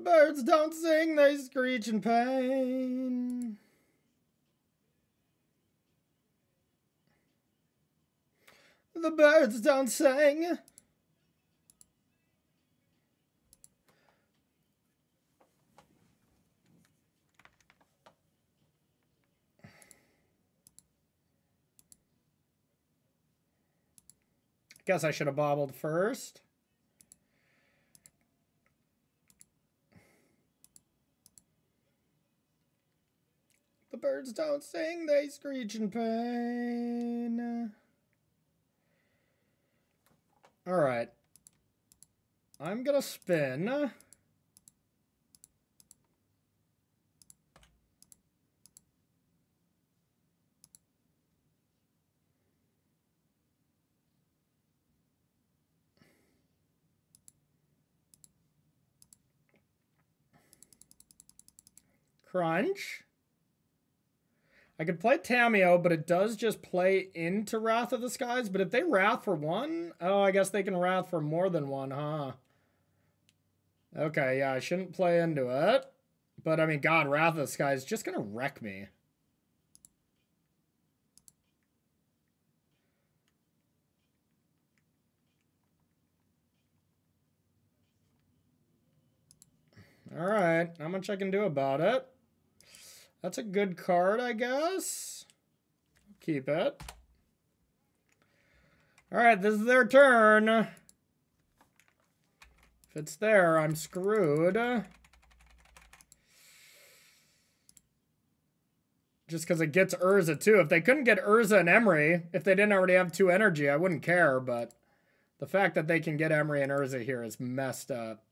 birds don't sing, they screech in pain. The birds don't sing. Guess I should have bobbled first. The birds don't sing, they screech in pain. All right. I'm gonna spin. Crunch. I could play Tameo, but it does just play into Wrath of the Skies. But if they Wrath for one, oh, I guess they can Wrath for more than one, huh? Okay, yeah, I shouldn't play into it. But, I mean, God, Wrath of the Skies is just going to wreck me. All right, not much I can do about it. That's a good card, I guess. Keep it. All right, this is their turn. If it's there, I'm screwed. Just because it gets Urza, too. If they couldn't get Urza and Emery, if they didn't already have 2 energy, I wouldn't care. But the fact that they can get Emery and Urza here is messed up.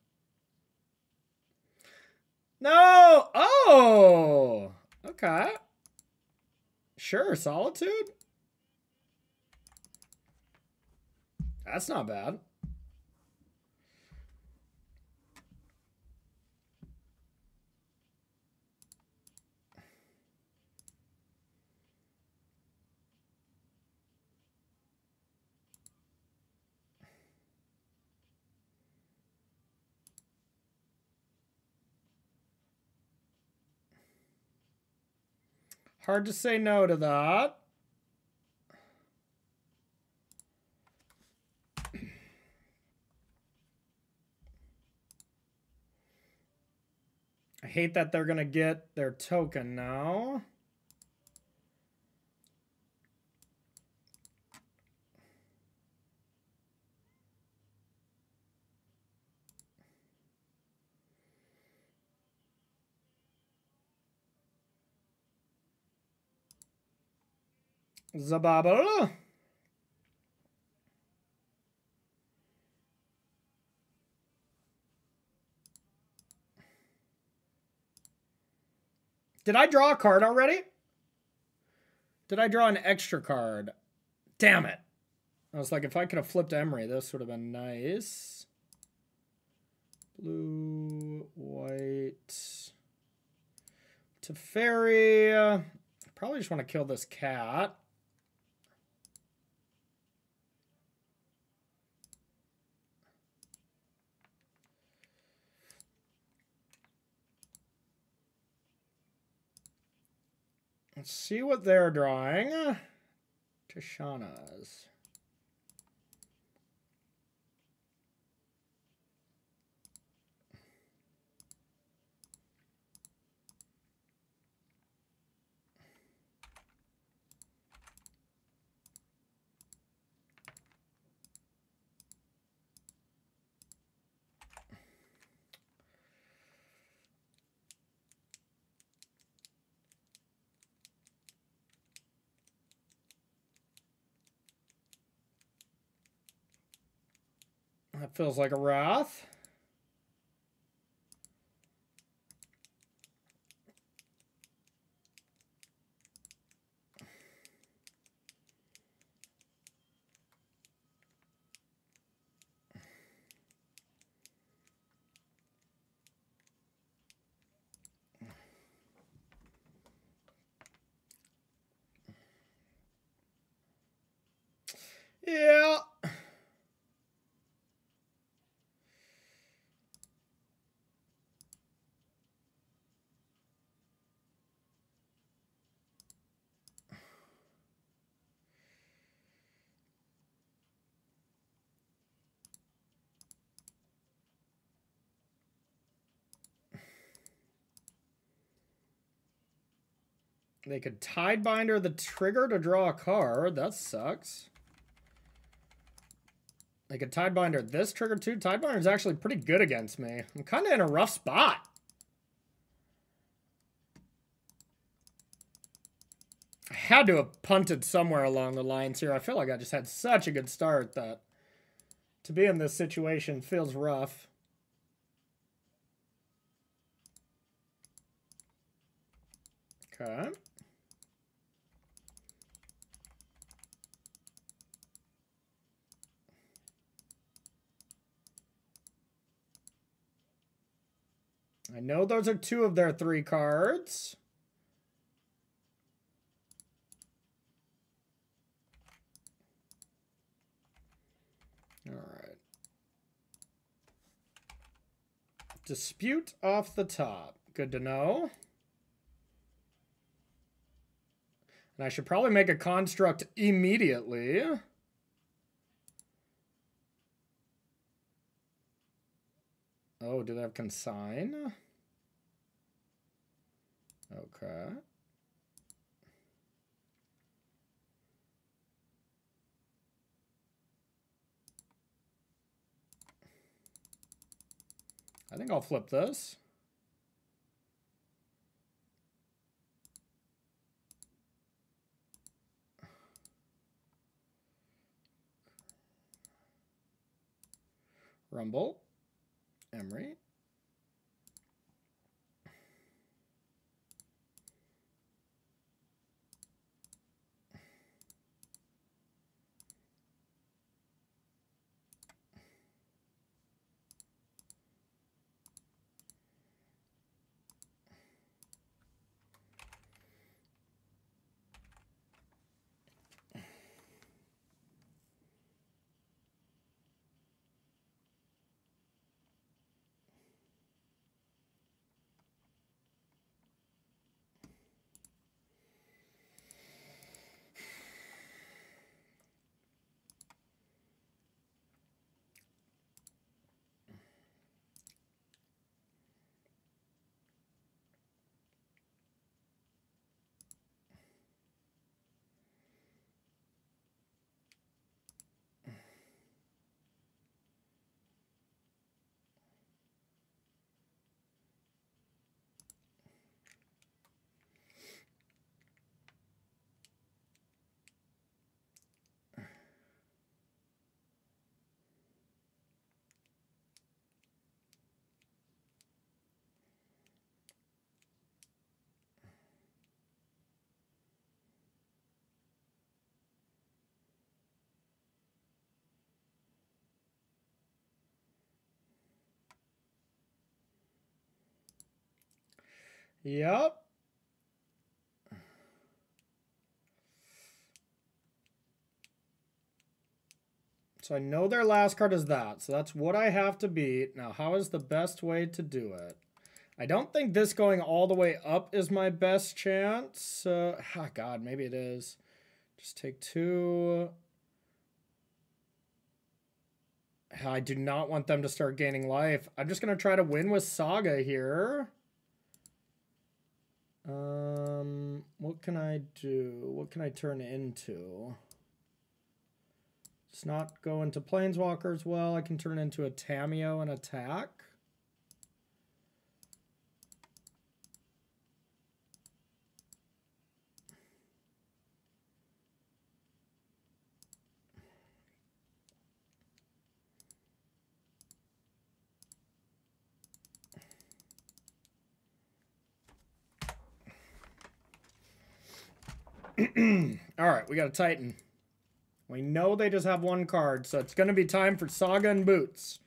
No! Oh! Okay. Sure, Solitude. That's not bad. Hard to say no to that. I hate that they're going to get their token now. Zababble. Did I draw a card already? Did I draw an extra card? Damn it. I was like, if I could have flipped Emery, this would have been nice. Blue, white. Teferi. Probably just want to kill this cat. Let's see what they're drawing. Tishana's. That feels like a wrath. Yeah. They could Tidebinder the trigger to draw a card. That sucks. They could Tidebinder this trigger too. Tidebinder is actually pretty good against me. I'm kind of in a rough spot. I had to have punted somewhere along the lines here. I feel like I just had such a good start that to be in this situation feels rough. Okay. I know those are 2 of their 3 cards. All right. Dispute off the top. Good to know. And I should probably make a construct immediately. Oh, do they have consign? Okay. I think I'll flip this. Rumble. Emery. Yep. So I know their last card is that. So that's what I have to beat. Now, how is the best way to do it? I don't think this going all the way up is my best chance. Oh, God, maybe it is. Just take 2. I do not want them to start gaining life. I'm just going to try to win with Saga here. What can I do? What can I turn into? It's not go into Planeswalkers well. I can turn it into a Tameo and attack. All right, we got a Titan. We know they just have 1 card, so it's going to be time for Saga and Boots.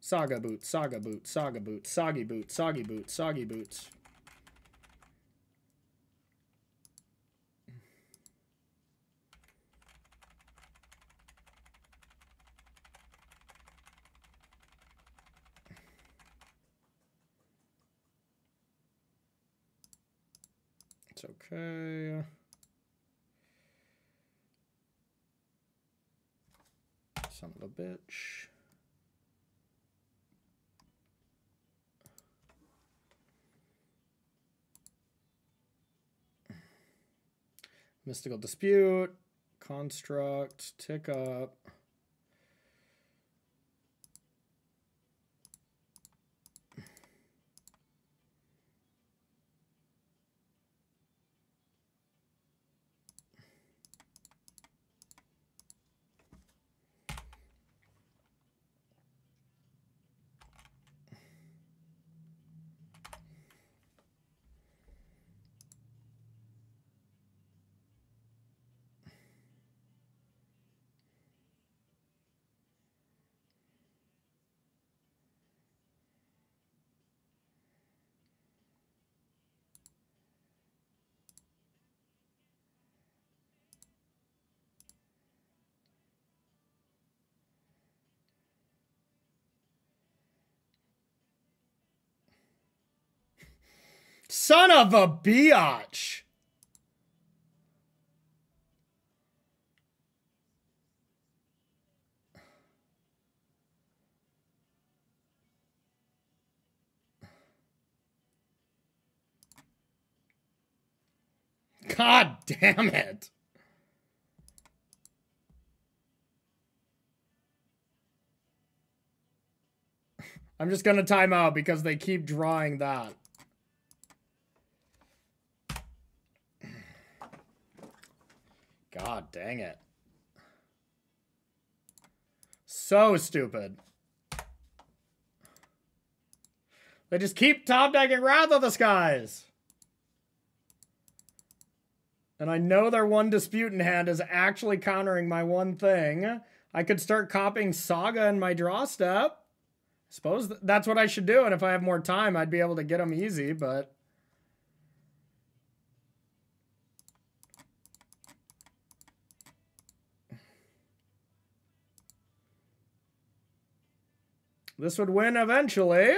Saga Boots, Saga Boots, Saga Boots, Soggy Boots, Soggy Boots, Soggy Boots. It's okay. Son of a bitch. Mystical Dispute, Construct, Tick Up. Son of a biatch. God damn it. I'm just going to time out because they keep drawing that. God dang it. So stupid. They just keep top decking Wrath of the Skies. And I know their one dispute in hand is actually countering my one thing. I could start copying Saga in my draw step. Suppose that's what I should do. And if I have more time, I'd be able to get them easy, but... This would win eventually.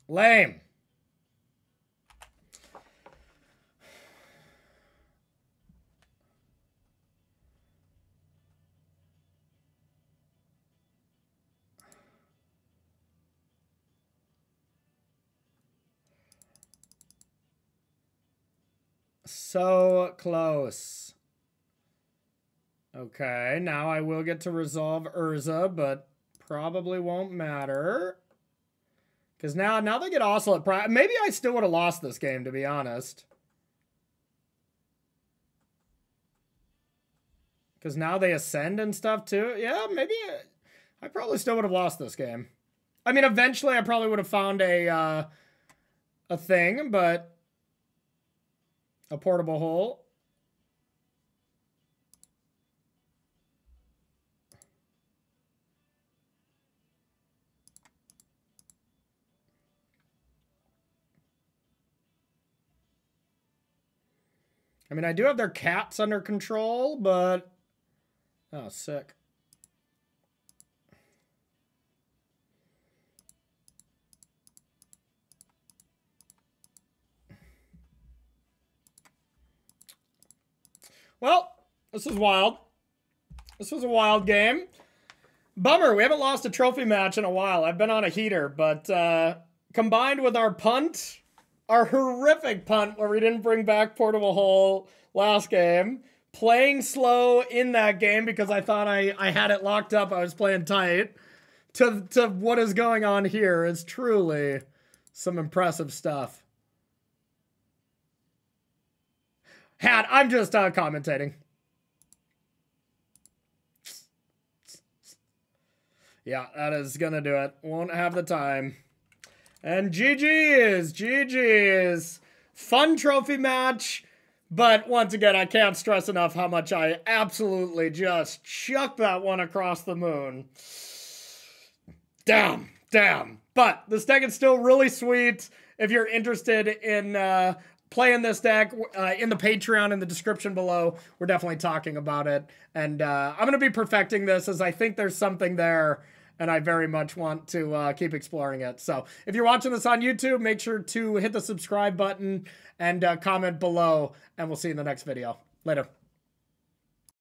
Lame. So close. Okay, now I will get to resolve Urza, but probably won't matter. Because now they get Oscillate Prime. Maybe I still would have lost this game, to be honest. Because now they ascend and stuff, too. Yeah, maybe I probably still would have lost this game. I mean, eventually I probably would have found a thing, but... A portable hole. I mean, I do have their cats under control, but... Oh, sick. Well, this is wild. This was a wild game. Bummer, we haven't lost a trophy match in a while. I've been on a heater, but combined with our punt, our horrific punt where we didn't bring back portable hole last game, playing slow in that game because I thought I had it locked up, I was playing tight, to what is going on here is truly some impressive stuff. I'm just commentating. Yeah, that is gonna do it. Won't have the time. And GG's. Fun trophy match. But once again, I can't stress enough how much I absolutely just chucked that one across the moon. Damn. But this deck is still really sweet. If you're interested in playing this deck, in the Patreon in the description below, we're definitely talking about it. And I'm going to be perfecting this as I think there's something there. and I very much want to keep exploring it. So if you're watching this on YouTube, make sure to hit the subscribe button and comment below, and we'll see you in the next video. Later.